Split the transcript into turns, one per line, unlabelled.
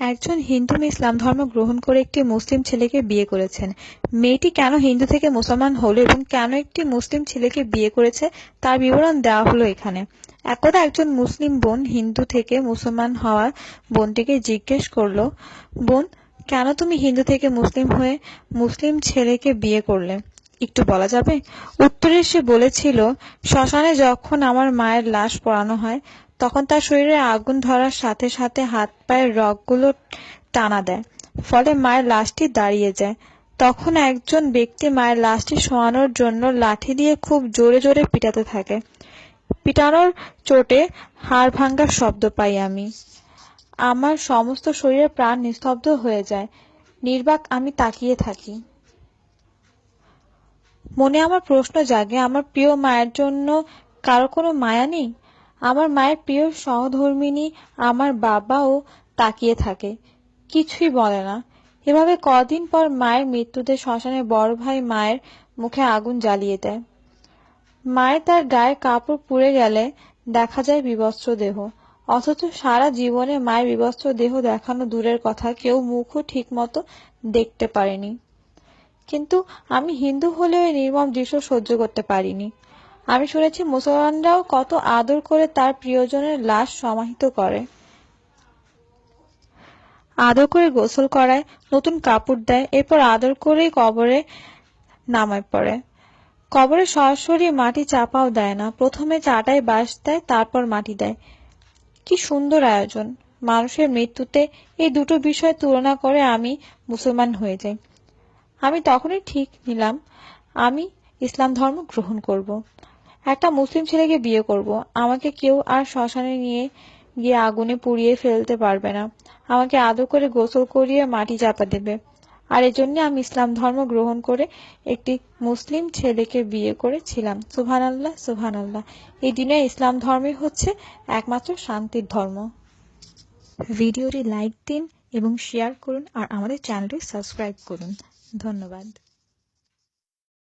একজন হিন্দু মেয়ে ইসলাম ধর্ম গ্রহণ করে একটি মুসলিম ছেলেকে বিয়ে করেছেন। মেয়েটি কেন হিন্দু থেকে মুসলমান হলো এবং কেন একটি মুসলিম ছেলেকে বিয়ে করেছে তার বিবরণ দেওয়া হলো এখানে। একদা একজন মুসলিম বোন হিন্দু থেকে মুসলমান হওয়া বোনটিকে জিজ্ঞেস করলো, বোন, কেন তুমি হিন্দু থেকে মুসলিম হয়ে মুসলিম ছেলেকে বিয়ে করলে? একটু বলা যাবে? উত্তরে সে বলেছিল, শ্মশানে যখন আমার মায়ের লাশ পোড়ানো হয় তখন তার শরীরে আগুন ধরার সাথে সাথে হাত পায়ের রগগুলো টানা দেয়, ফলে মায়ের লাশটি দাঁড়িয়ে যায়। তখন একজন ব্যক্তি মায়ের লাশটি শোয়ানোর জন্য লাঠি দিয়ে খুব জোরে জোরে পিটাতে থাকে। পিটানোর চোটে হাড় ভাঙার শব্দ পাই আমি। আমার সমস্ত শরীরে প্রাণ নিস্তব্ধ হয়ে যায়। নির্বাক আমি তাকিয়ে থাকি। মনে আমার প্রশ্ন জাগে, আমার প্রিয় মায়ের জন্য কারো কোনো মায়া নেই? আমার মায়ের প্রিয় সহধর্মিণী আমার বাবাও তাকিয়ে থাকে, কিছুই বলে না। এভাবে কদিন পর মায়ের মৃত্যুতে শ্মশানে বড় ভাই মায়ের মুখে আগুন জ্বালিয়ে দেয়। মায়ের তার গায়ে কাপড় পুড়ে গেলে দেখা যায় বিবস্ত্র দেহ, অথচ সারা জীবনে মায়ের বিবস্ত্র দেহ দেখানো দূরের কথা, কেউ মুখও ঠিক মতো দেখতে পারেনি। কিন্তু আমি হিন্দু হলেও এই নির্মম দৃশ্য সহ্য করতে পারিনি। আমি শুনেছি মুসলমানরাও কত আদর করে তার প্রিয়জনের লাশ সমাহিত করে, আদর করে গোসল করায়, নতুন কাপড় দেয়, এরপর আদর করেই কবরে নামায় পড়ে। কবরে সরাসরি মাটি চাপাও দেয় না, প্রথমে চাটাই বাঁশ দেয়, তারপর মাটি দেয়। কি সুন্দর আয়োজন! মানুষের মৃত্যুতে এই দুটো বিষয় তুলনা করে আমি মুসলমান হয়ে যাই। আমি তখনই ঠিক নিলাম আমি ইসলাম ধর্ম গ্রহণ করব। একটা মুসলিম ছেলেকে বিয়ে করব। আমাকে কেউ আর শ্মশানে নিয়ে গিয়ে আগুনে পুড়িয়ে ফেলতে পারবে না। আমাকে আদর করে গোসল করিয়ে মাটি চাপা দেবে। আর এজন্য আমি ইসলাম ধর্ম গ্রহণ করে একটি মুসলিম ছেলেকে বিয়ে করেছিলাম। সুবহানাল্লাহ, সুবহানাল্লাহ। এই দিনে ইসলাম ধর্মই হচ্ছে একমাত্র শান্তির ধর্ম। ভিডিওটি লাইক দিন এবং শেয়ার করুন আর আমাদের চ্যানেলটি সাবস্ক্রাইব করুন। ধন্যবাদ।